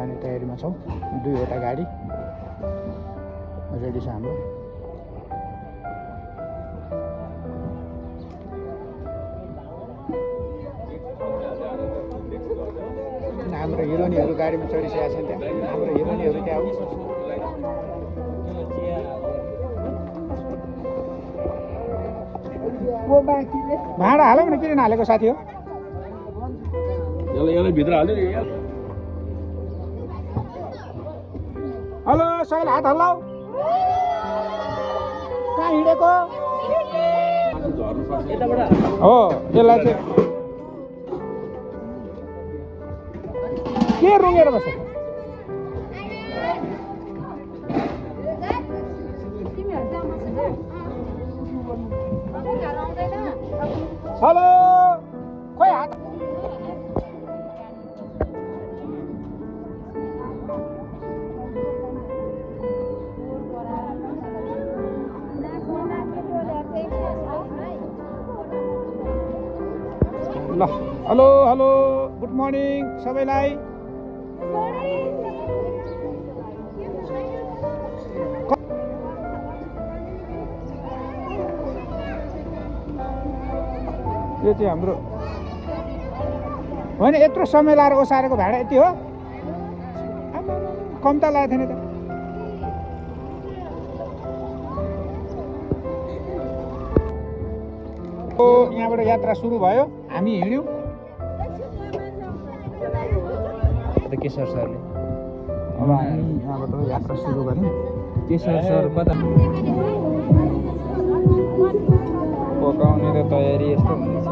जाने तयारीमा छौँ। 2वटा गाडी रेडी छ हाम्रो। हाम्रो हिरोनीहरू गाडीमा चढिसकेका छन्। त्यहाँ हाम्रो हिरोनीहरू त्यहाँ भाँडा हालौँ न, किन नहालेको साथी हो? भित्र हाल्यो नि। हेलो सबैले हात हल्लाऊ। कहाँ हिँडेको हो? यसलाई चाहिँ के रुँगेर बसेको? हेलो खोइ हात ल। हेलो हेलो गुड मर्निङ सबैलाई। यो चाहिँ हाम्रो होइन, यत्रो समय लाएर ओसारेको भाडा यति हो? कम त लागेको थिएन त। यहाँबाट यात्रा सुरु भयो, हामी हिँड्यौँ। केशर सरले अब हामी यहाँबाट यात्रा सुरु गऱ्यौँ। केशर सर कता पकाउने त तयारी यस्तो हुँदैछ।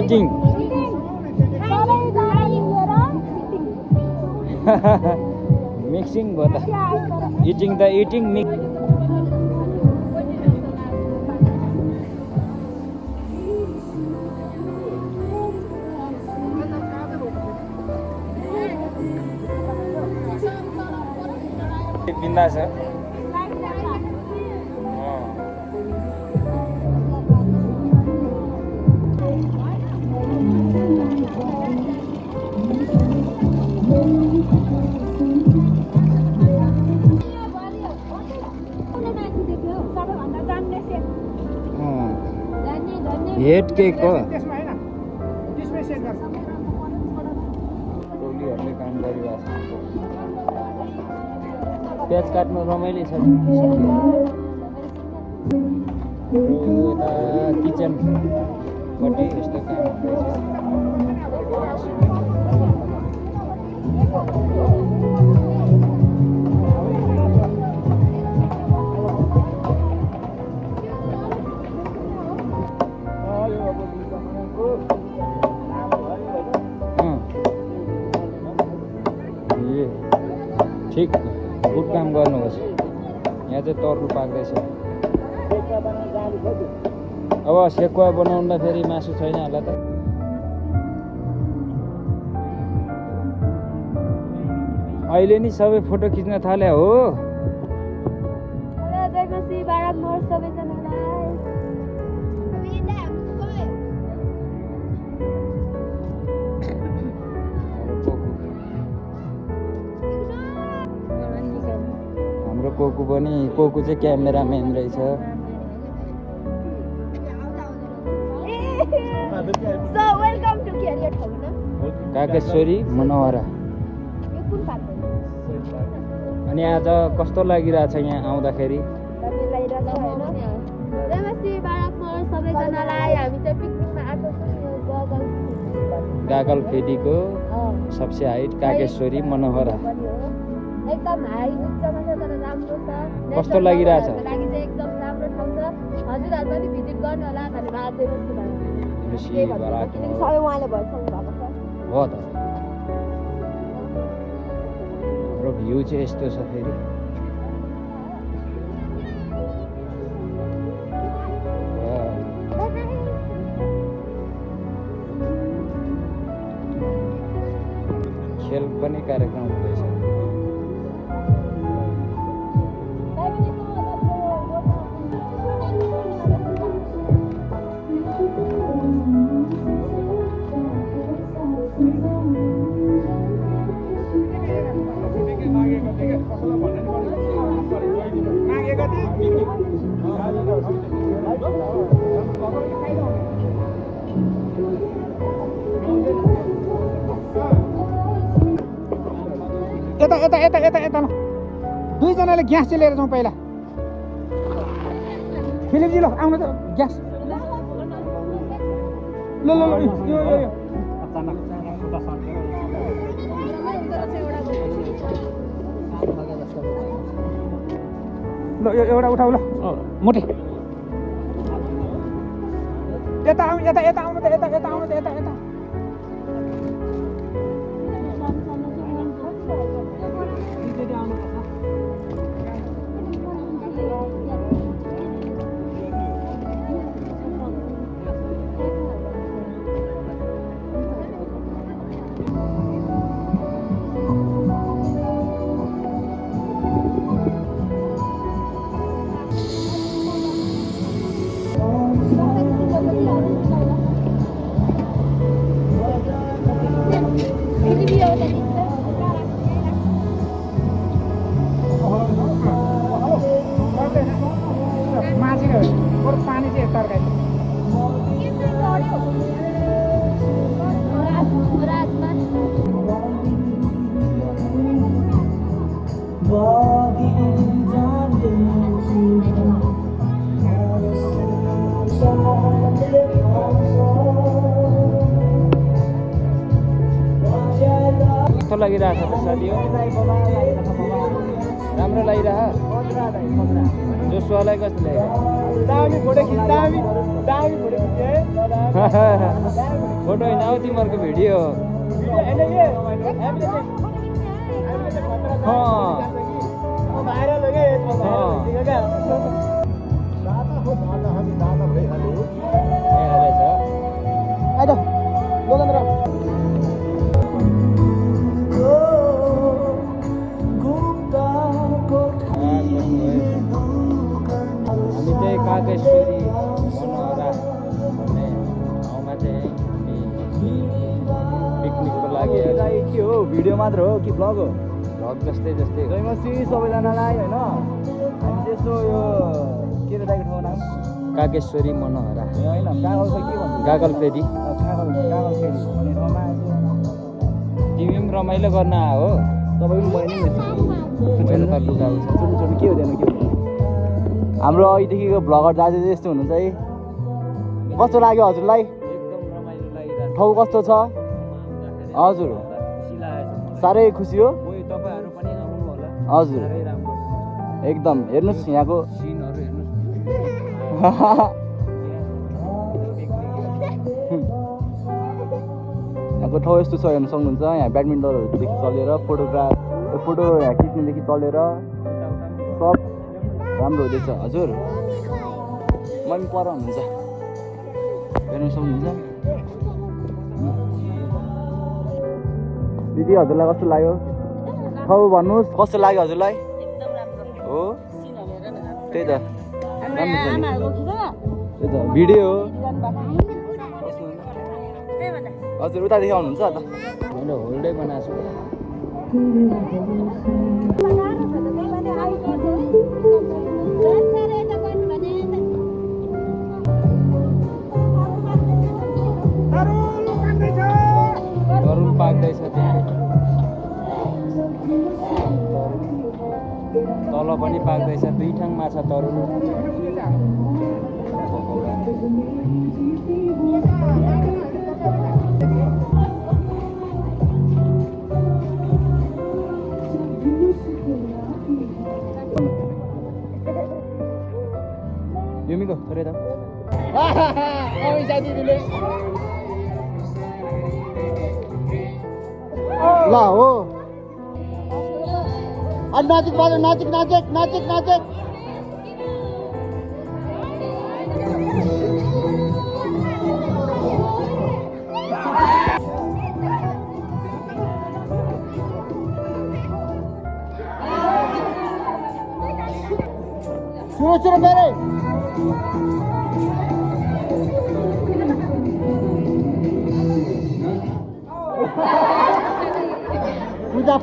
इटिङ मिक्सिङ भयो त। इटिङ त इटिङ मिक्स। बिन्दा छ। हेड केक हो। टोलीहरूले काम गरिरहेको छ। प्याज काट्नु रमाइलो छ। यता किचनपट्टि यस्तो काम हुँदैछ। ठिक गुड काम गर्नुहोस्। यहाँ चाहिँ तरुल पाक्दैछ। अब सेकुवा बनाउँदा फेरि मासु छैन होला त। अहिले नि सबै फोटो खिच्न थाले हो। कोकु पनि कोकु चाहिँ क्यामेराम्यान रहेछ। काकेश्वरी मनोहरा। अनि आज कस्तो लागिरहेछ यहाँ आउँदाखेरि? गागल फेदीको सबसे हाइट काकेश्वरी मनोहरा। एकदम हाई उच्चमा छ तर राम्रो छ। कस्तो लागिरहेछ? लागि चाहिँ एकदम राम्रो ठाउँ छ। हजुरहरु पनि भिजिट गर्नु होला धन्यवाद दिनुहोस् न। सबै उहाँले भइसक्नु भएको छ। हो त। हाम्रो भ्यू चाहिँ यस्तो छ फेरि। खेल पनि कार्यक्रम हुँदैछ। यता यता यता यता यता ल दुईजनाले ग्यास चाहिँ लिएर जाउँ पहिला। फिलिपजी ल आउनु त ग्यास ल ल ल यो यो यो ल यो एउटा उठाउ ल मोटे यता आउनु यता यता आउनु त यता यता आउनु त यता यता माछी बरु पानी चाहिँ तरकारी कस्तो लागिरहेछ त साथी हो? राम्रो लागिरह जोसुवालाई कस्तो लाग्यो? फोटो होइन हौ तिमीहरूको भिडियो कागेश्वरी मनोहरा भन्ने ठाउँमा चाहिँ हामी पिकनिकको लागि के हो भिडियो मात्र हो कि ब्लग हो? भ्लग जस्तै जस्तै जयमसी सबैजनालाई होइन हामी त्यसो यो के रे दाइको ठाउँ नाम कागेश्वरी मनोहरा होइन कागल चाहिँ के भन्छ गागल फेदी कागल फेरि भन्ने ठाउँमा आएको तिमी पनि रमाइलो गर्न आयो हो? तपाईँको मैले मेरो त लुगा आउँछ छोटो छोटो के हुँदैन के हुँदैन। हाम्रो अहिलेदेखिको ब्लगर दाजु चाहिँ यस्तो हुनुहुन्छ है। कस्तो लाग्यो हजुरलाई? एकदम रमाइलो लागिरहेको ठाउँ कस्तो छ? हजुर खुसी लागेको छ साह्रै खुसी हो। कोही तपाईँहरू पनि आउनु होला हजुर साह्रै राम्रो एकदम हेर्नुहोस् यहाँको सिनहरू हेर्नुहोस् यहाँको ठाउँ यस्तो छ हेर्नु सक्नुहुन्छ। यहाँ ब्याडमिन्टनहरूदेखि चलेर फोटो यहाँ खिच्नेदेखि चलेर सब राम्रो हुँदैछ। हजुर मम्मी पर हुनुहुन्छ हेर्नु सक्नुहुन्छ। दिदी हजुरलाई कस्तो लाग्यो? ठाउँ भन्नुहोस् कस्तो लाग्यो हजुरलाई? हो त्यही त राम्रो छ नि। त्यही त भिडियो हो। हजुर उतादेखि आउनुहुन्छ त? मैले होल्डै बनाएको छु तरुल पाक्दैछ त्यहाँ तल पनि पाक्दैछ दुई ठाउँ माछा तरुल युमीको थोरै त ल हो नजिक बाजु नजिक नजिक नजिक नजिक सुरु गरे पूजा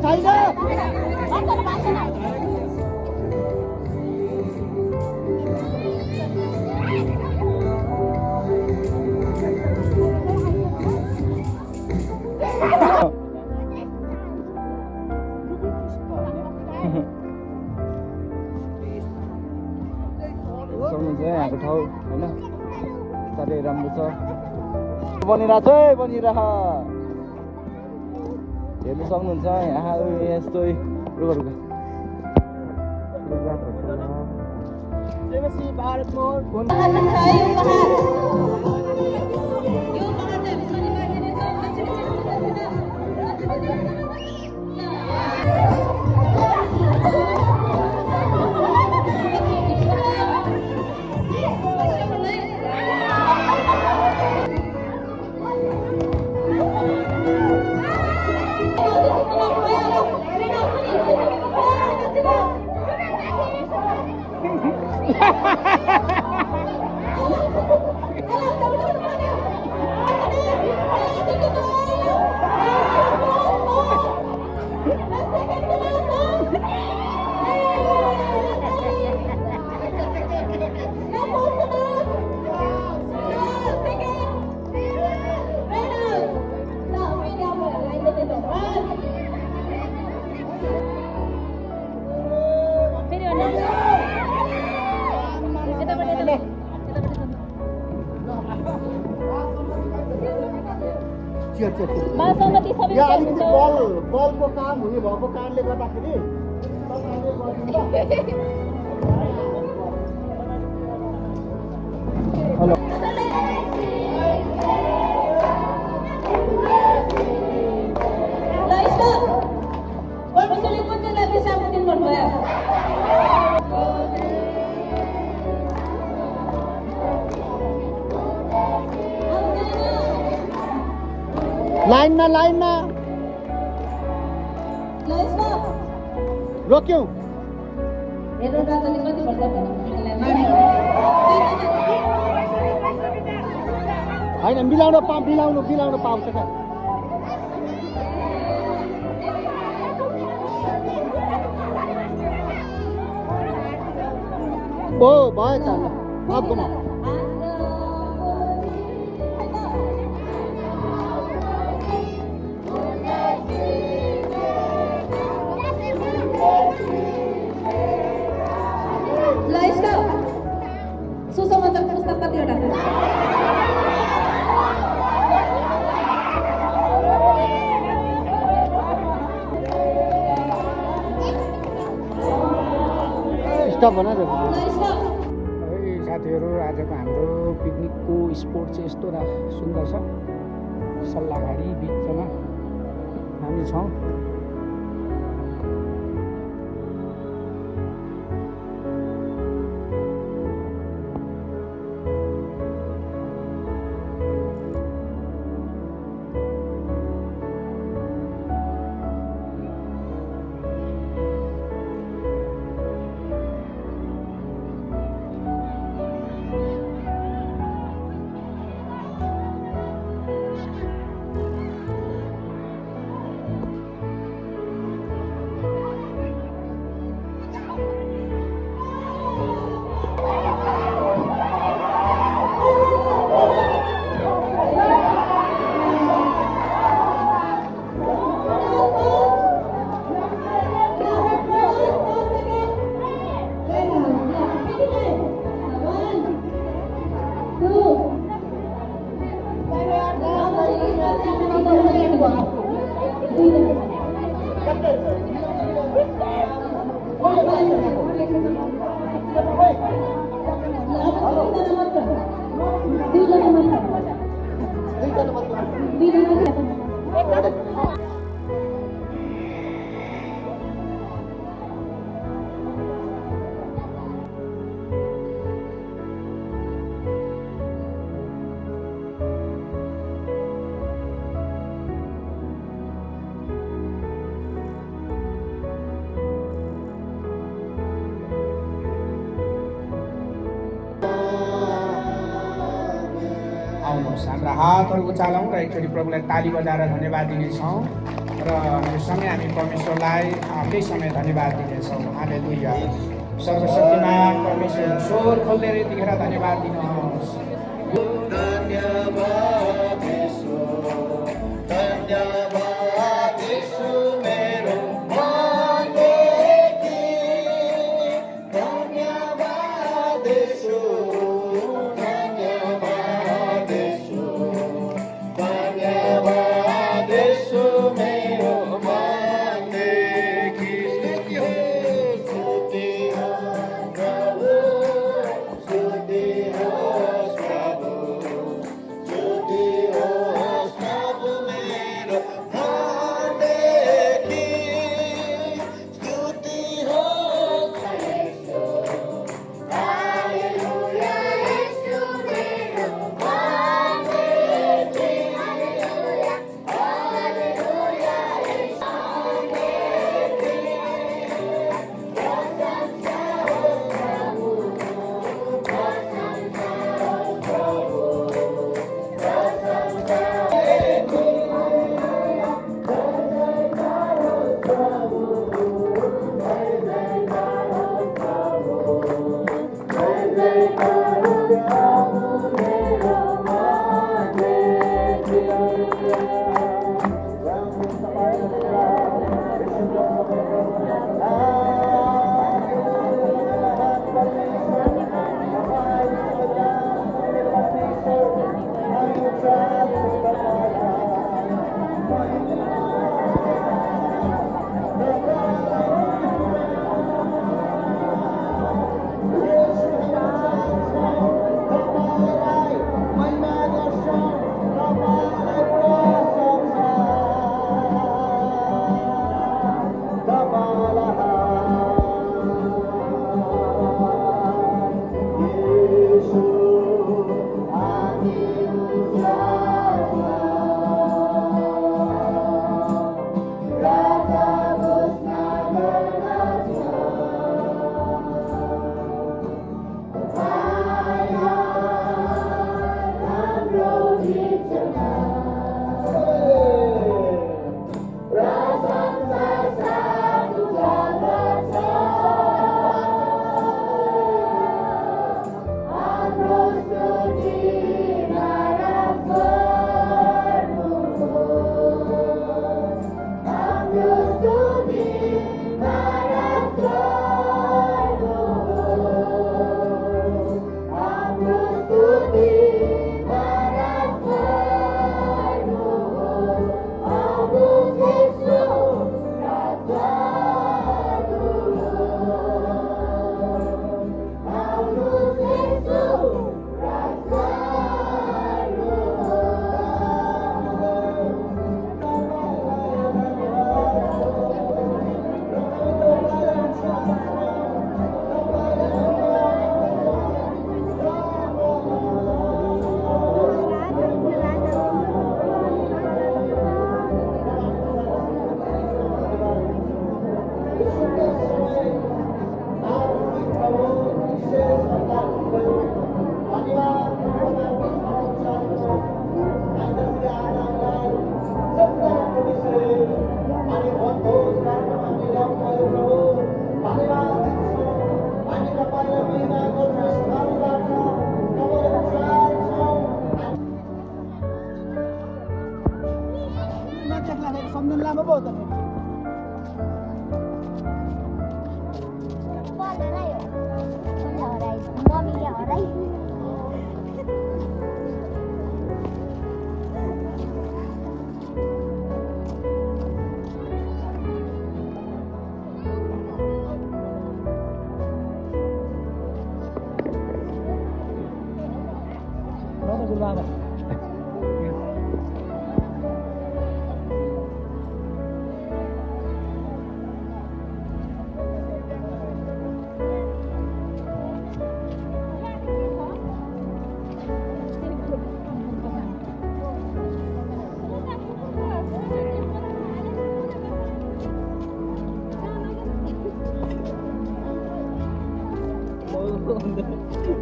छैन सक्नुहुन्छ यहाँको ठाउँ होइन साह्रै राम्रो छ बनिरहेछ है बनिरह हेर्नु सक्नुहुन्छ यहाँ यस्तो रुखहरूको यहाँ अलिकति बलको काम हुने भएको कारणले गर्दाखेरि हेलो लाइनमा रोक्यौ होइन मिलाउन पाउँछ क्या ओ भयो त आपकोमा सुसमाचार पुस्तक कतिवटा छ स्टप भन साथीहरू आजको हाम्रो पिकनिकको स्पोट चाहिँ यस्तो सुन्दर छ सल्लाहघारी बिचमा हामी छौँ गर्नुहोस्। हाम्रा हातहरू उचालौँ र एकचोटि प्रभुलाई ताली बजाएर धन्यवाद दिनेछौँ र यो समय हामी परमेश्वरलाई केही समय धन्यवाद दिनेछौँ। हालेलुया। सर्वशक्तिमान परमेश्वर स्वर खोलेर यतिखेर धन्यवाद दिनुहोस्। धन्यवाद यीशु, धन्यवाद यीशु मेरो मनदेखि, धन्यवाद यीशु, धन्यवाद यीशु, धन्यवाद यीशु मेरो मनदेखि। स्तुति होस् प्रभु, स्तुति होस् प्रभु, स्तुति होस् प्रभु मेरो मनदेखि, स्तुति होस् हालेलुया यीशु मेरो मनदेखि, हालेलुया हालेलुया यीशु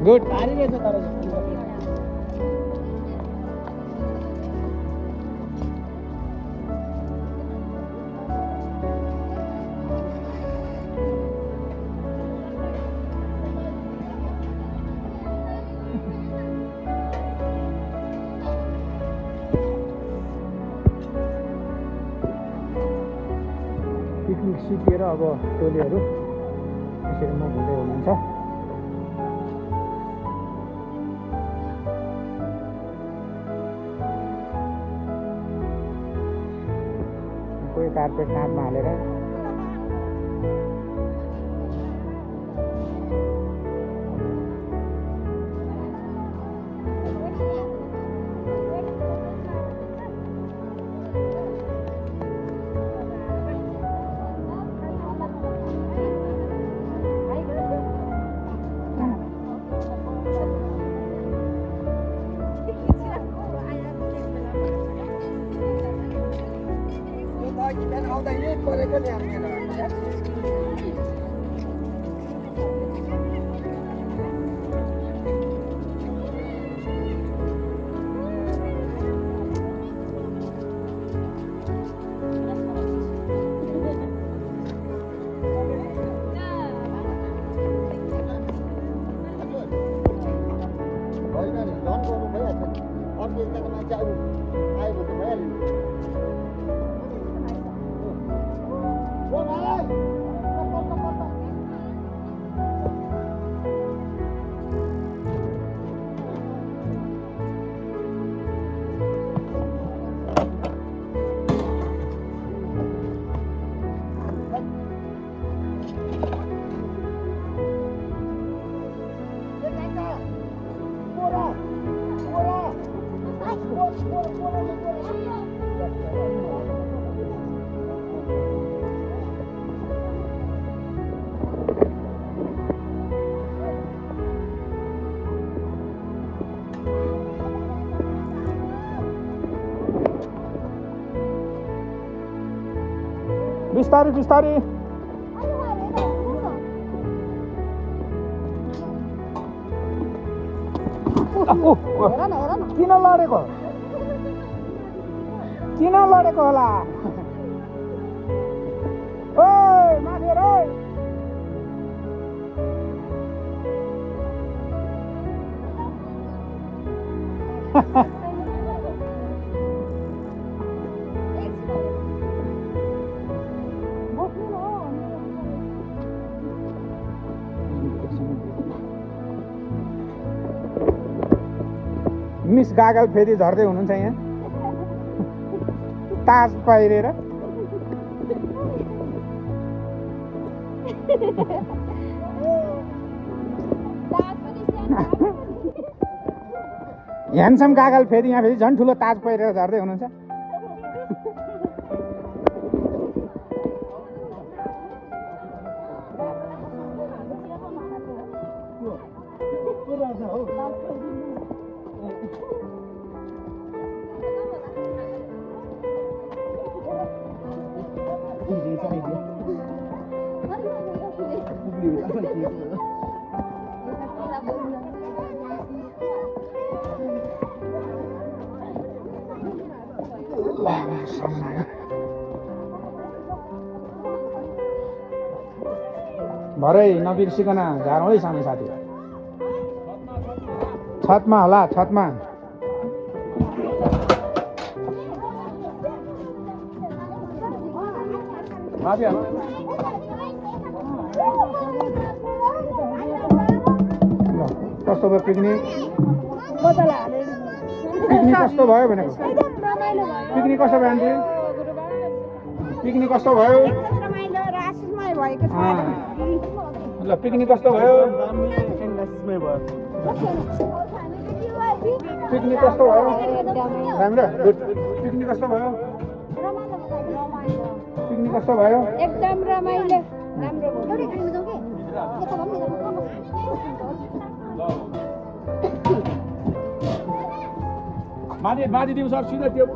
गुड। अलिक सिकिएर अब टोलीहरू यसरी मुभ हुँदै हुनुहुन्छ। कोही कार्पेट काँधमा हालेर बिस्तारै बिस्तारै किन लडेको होला ओइ माथि हेर ओइ मिस गागल फेरि झर्दै हुनुहुन्छ यहाँ ताज पहिरेर। ह्यान्डसम गागल फेरि यहाँ फेरि झन् ठुलो ताज पहिरेर झर्दै हुनुहुन्छ। भरै नबिर्सिकन झारौँ है सानो साथी। छतमा होला छतमा। कस्तो भयो पिकनिक? पिकनिक कस्तो भयो भनेको? पिकनिक कस्तो भयो आन्टी? पिकनिक कस्तो भयो? ल पिकनिक कस्तो भयो? पिकनिक कस्तो भयो? राम्रो गुड। पिकनिक कस्तो भयो? पिकनिक कस्तो भयो? एकदम रमाइलो राम्रो भयो। माथि दिउँ सर सिधै त्यो।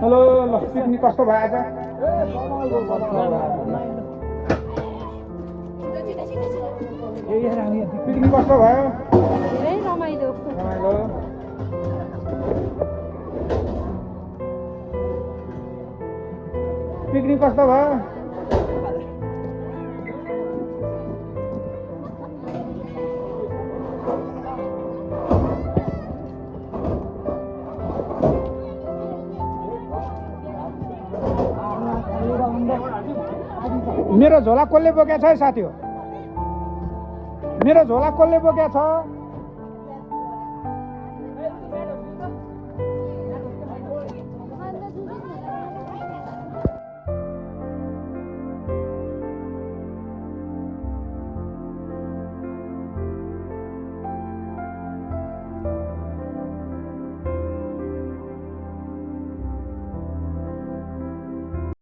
हेलो ल पिकनिक कस्तो भयो आज? पिकनिक कस्तो भयो? धेरै रमाइलो। पिकनिक कस्तो भयो? मेरो झोला कसले बोकेको छ है साथी हो? मेरो झोला कसले बोकेको छ?